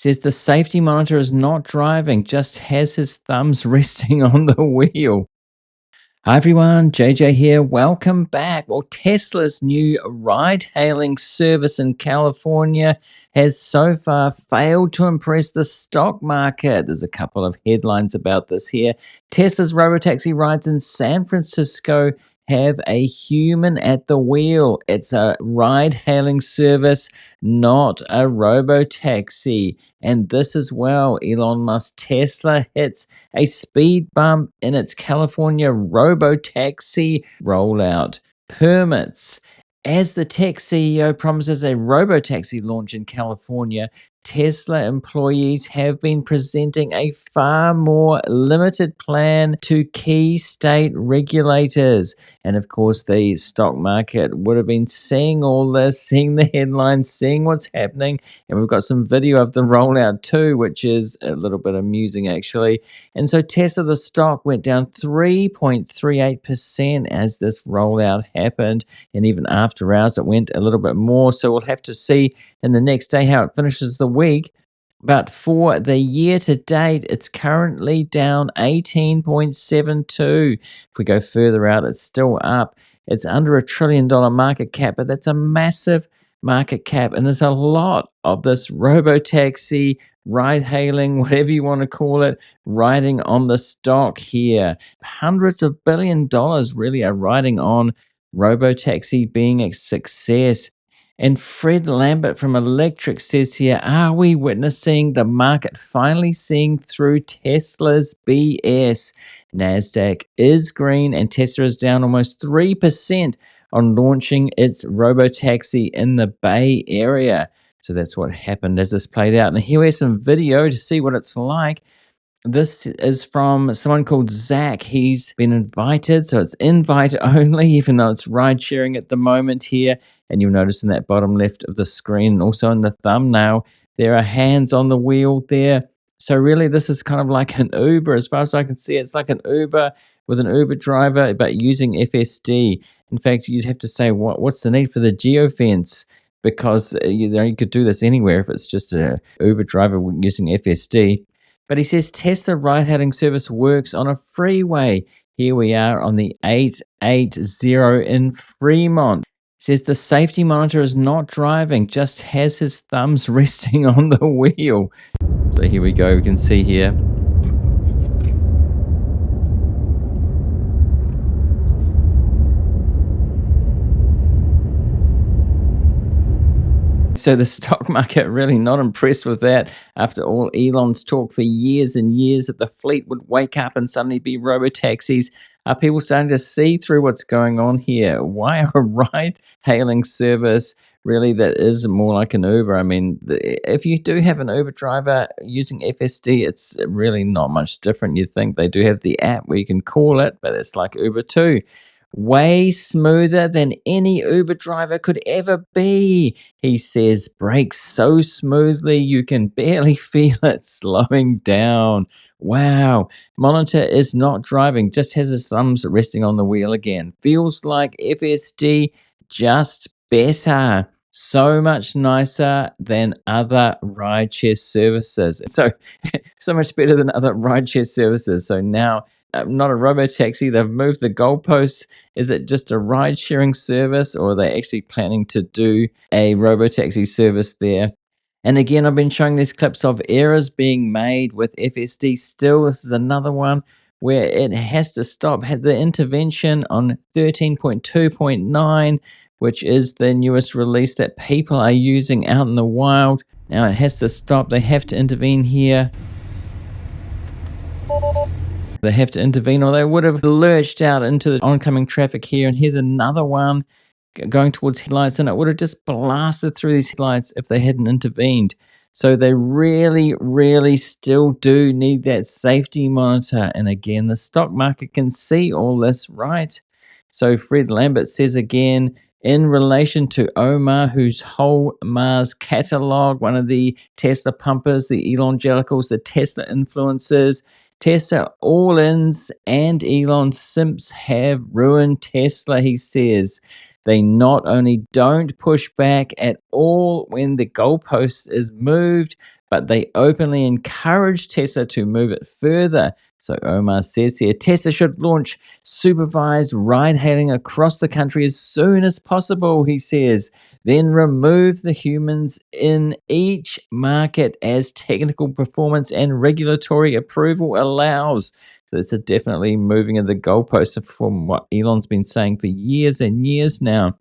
Says the safety monitor is not driving, just has his thumbs resting on the wheel. Hi everyone, JJ here. Welcome back. Well, Tesla's new ride hailing service in California has so far failed to impress the stock market. There's a couple of headlines about this here. Tesla's robotaxi rides in San Francisco have a human at the wheel. It's a ride hailing service, not a robotaxi. And this as well, Elon Musk Tesla hits a speed bump in its California robotaxi rollout. Permits. As the tech CEO promises a robotaxi launch in California, Tesla employees have been presenting a far more limited plan to key state regulators. And of course, the stock market would have been seeing all this, seeing the headlines, seeing what's happening. And we've got some video of the rollout too, which is a little bit amusing actually. And so Tesla, the stock, went down 3.38% as this rollout happened. And even after hours, it went a little bit more. So we'll have to see in the next day how it finishes the week. But for the year to date, it's currently down 18.72. If we go further out, it's still up. It's under $1 trillion market cap, but that's a massive market cap. And there's a lot of this robotaxi, ride hailing, whatever you want to call it, riding on the stock here. Hundreds of $1 billion really are riding on robotaxi being a success. And Fred Lambert from Electric says here, are we witnessing the market finally seeing through Tesla's BS? NASDAQ is green and Tesla is down almost 3% on launching its robotaxi in the Bay Area. So that's what happened as this played out. And here we have some video to see what it's like. This is from someone called Zach. He's been invited, so it's invite only, even though it's ride sharing at the moment here. And you'll notice in that bottom left of the screen, also in the thumbnail, there are hands on the wheel there. So really, this is kind of like an Uber. As far as I can see, it's like an Uber with an Uber driver, but using FSD. In fact, you'd have to say, what's the need for the geofence? Because you could do this anywhere if it's just a Uber driver using FSD. But he says Tesla ride-hailing service works on a freeway. Here we are on the 880 in Fremont. He says the safety monitor is not driving, just has his thumbs resting on the wheel. So here we go, we can see here. So the stock market really not impressed with that. After all, Elon's talk for years and years that the fleet would wake up and suddenly be robotaxis. Are people starting to see through what's going on here? Why a ride-hailing service really that is more like an Uber? I mean, if you do have an Uber driver using FSD, it's really not much different. You think they do have the app where you can call it, but it's like Uber too. Way smoother than any Uber driver could ever be. He says brakes so smoothly you can barely feel it slowing down. Wow. Monitor is not driving, just has his thumbs resting on the wheel again. Feels like FSD, just better. So much nicer than other rideshare services. So much better than other rideshare services. So now not a robotaxi. They've moved the goalposts. Is it just a ride-sharing service, or are they actually planning to do a robotaxi service there? And again, I've been showing these clips of errors being made with FSD still. This is another one where it has to stop. Had the intervention on 13.2.9, which is the newest release that people are using out in the wild. Now it has to stop. They have to intervene here. They have to intervene, or they would have lurched out into the oncoming traffic here. And here's another one going towards headlights, and it would have just blasted through these headlights if they hadn't intervened. So they really, really still do need that safety monitor. And again, the stock market can see all this, right? So Fred Lambert says again, in relation to Omar, whose whole Mars catalog, one of the Tesla pumpers, the Elongelicals, the Tesla influencers, Tesla all-ins and Elon simps have ruined Tesla, he says. They not only don't push back at all when the goalpost is moved, but they openly encourage Tesla to move it further. So Omar says here, Tesla should launch supervised ride hailing across the country as soon as possible, he says. Then remove the humans in each market as technical performance and regulatory approval allows. So it's definitely moving of the goalposts from what Elon's been saying for years and years now.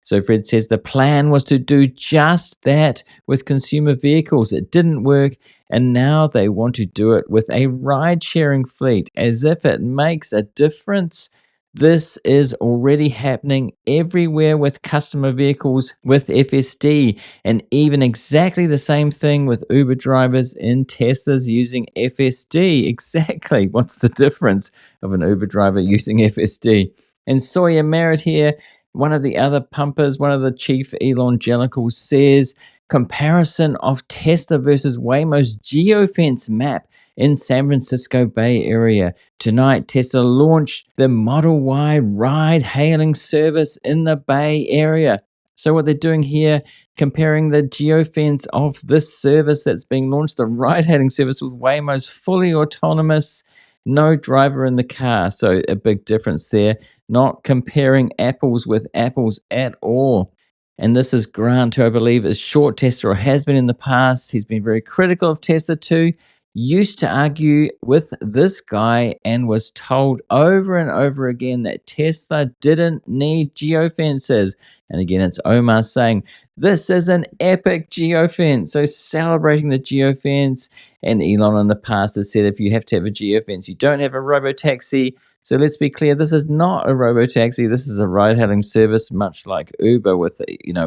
So Fred says the plan was to do just that with consumer vehicles. It didn't work, and now they want to do it with a ride sharing fleet as if it makes a difference. This is already happening everywhere with customer vehicles with FSD, and even exactly the same thing with Uber drivers in Teslas using FSD. Exactly. What's the difference of an Uber driver using FSD? And Sawyer Merritt here, one of the other pumpers, one of the chief evangelicals, says comparison of Tesla versus Waymo's geofence map in San Francisco Bay Area. Tonight, Tesla launched the Model Y ride-hailing service in the Bay Area. So what they're doing here, comparing the geofence of this service that's being launched, the ride-hailing service with Waymo's fully autonomous, no driver in the car. So a big difference there. Not comparing apples with apples at all. And this is Grant, who I believe is short Tesla or has been in the past. He's been very critical of Tesla too. Used to argue with this guy and was told over and over again that Tesla didn't need geofences. And again, it's Omar saying, this is an epic geofence. So celebrating the geofence. And Elon in the past has said if you have to have a geofence, you don't have a robotaxi. So let's be clear, this is not a robotaxi. This is a ride-hailing service, much like Uber, with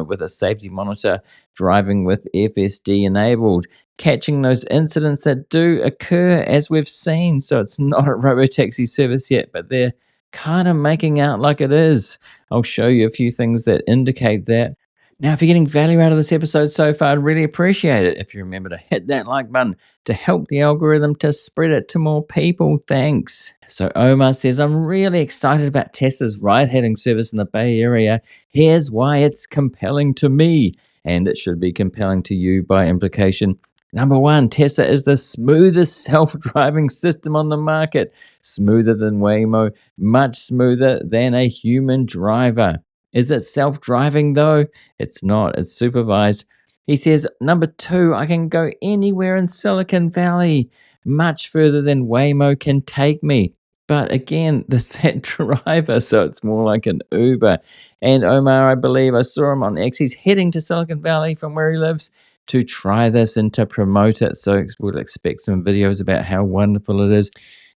with a safety monitor, driving with FSD enabled, catching those incidents that do occur, as we've seen. So it's not a robotaxi service yet, but they're kind of making out like it is. I'll show you a few things that indicate that. Now, if you're getting value out of this episode so far, I'd really appreciate it if you remember to hit that like button to help the algorithm to spread it to more people. Thanks. So Omar says, I'm really excited about Tesla's ride-hailing service in the Bay Area. Here's why it's compelling to me, and it should be compelling to you by implication. Number one, Tesla is the smoothest self-driving system on the market. Smoother than Waymo, much smoother than a human driver. Is it self-driving though? It's not. It's supervised. He says, number two, I can go anywhere in Silicon Valley, much further than Waymo can take me. But again, there's that driver, so it's more like an Uber. And Omar, I believe I saw him on X. He's heading to Silicon Valley from where he lives to try this and to promote it. So we'll expect some videos about how wonderful it is.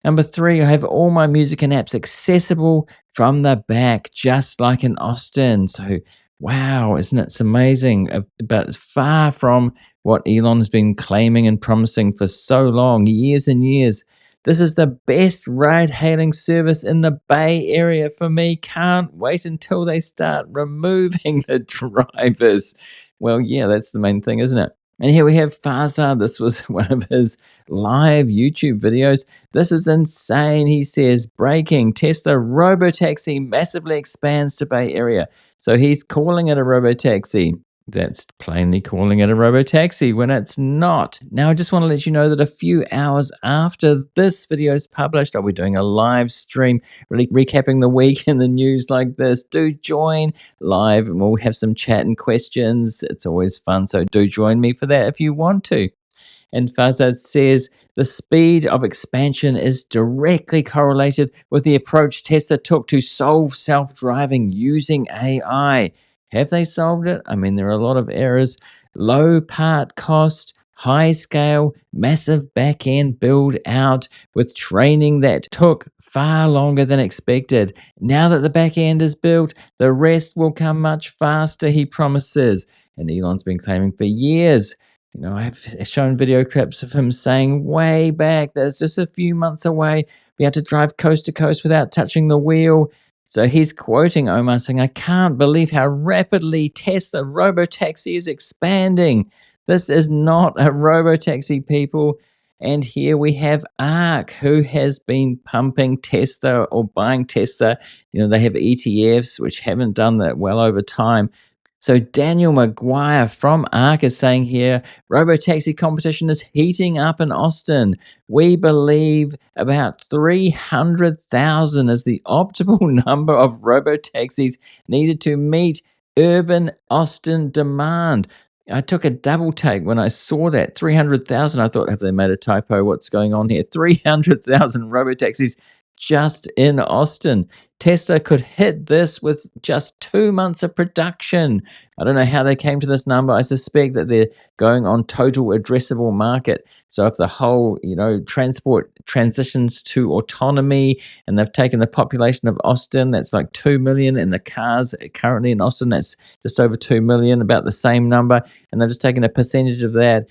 Number three, I have all my music and apps accessible from the back, just like in Austin. So, wow, isn't it amazing? But it's far from what Elon's been claiming and promising for so long, years and years. This is the best ride-hailing service in the Bay Area for me. Can't wait until they start removing the drivers. Well, yeah, that's the main thing, isn't it? And here we have Farzad. This was one of his live YouTube videos. This is insane, he says. Breaking, Tesla robotaxi massively expands to Bay Area. So he's calling it a robotaxi. That's plainly calling it a robotaxi when it's not. Now, I just want to let you know that a few hours after this video is published, I'll be doing a live stream, really recapping the week in the news like this. Do join live and we'll have some chat and questions. It's always fun, so do join me for that if you want to. And Fazad says the speed of expansion is directly correlated with the approach Tesla took to solve self-driving using AI. Have they solved it? I mean, there are a lot of errors. Low part cost, high scale, massive back-end build out with training that took far longer than expected. Now that the back-end is built, the rest will come much faster, he promises. And Elon's been claiming for years. I've shown video clips of him saying way back that it's just a few months away. We had to drive coast to coast without touching the wheel. So he's quoting Omar saying, I can't believe how rapidly Tesla robotaxi is expanding. This is not a robotaxi, people. And here we have ARK, who has been pumping Tesla or buying Tesla. They have ETFs, which haven't done that well over time. So Daniel Maguire from ARC is saying here, robotaxi competition is heating up in Austin. We believe about 300,000 is the optimal number of robotaxis needed to meet urban Austin demand. I took a double take when I saw that 300,000. I thought, have they made a typo? What's going on here? 300,000 robotaxis just in Austin. Tesla could hit this with just 2 months of production. I don't know how they came to this number. I suspect that they're going on total addressable market. So if the whole, transport transitions to autonomy, and they've taken the population of Austin, that's like 2 million, and the cars currently in Austin, that's just over 2 million, about the same number, and they've just taken a percentage of that.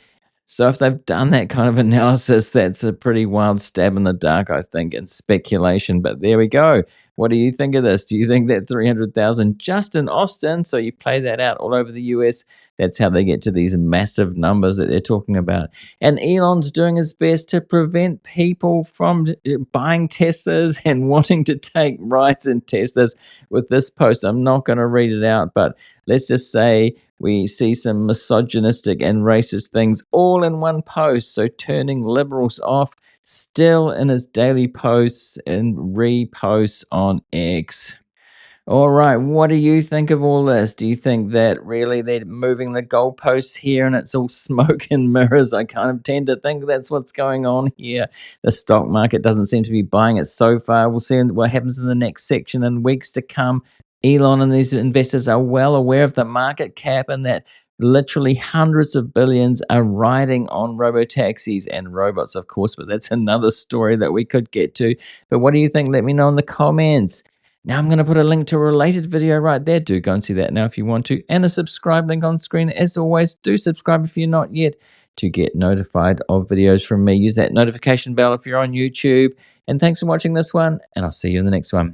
So if they've done that kind of analysis, that's a pretty wild stab in the dark, I think, and speculation. But there we go. What do you think of this? Do you think that 300,000 just in Austin, so you play that out all over the US, that's how they get to these massive numbers that they're talking about? And Elon's doing his best to prevent people from buying Teslas and wanting to take rides in Teslas with this post. I'm not going to read it out, but let's just say we see some misogynistic and racist things all in one post. So turning liberals off, still in his daily posts and reposts on X. All right, what do you think of all this? Do you think that really they're moving the goalposts here and it's all smoke and mirrors? I kind of tend to think that's what's going on here. The stock market doesn't seem to be buying it so far. We'll see what happens in the next section in weeks to come. Elon and these investors are well aware of the market cap and that literally hundreds of billions are riding on robotaxis and robots, of course, but that's another story that we could get to. But what do you think? Let me know in the comments. Now I'm going to put a link to a related video right there. Do go and see that now if you want to. And a subscribe link on screen. As always, do subscribe if you're not yet to get notified of videos from me. Use that notification bell if you're on YouTube. And thanks for watching this one, and I'll see you in the next one.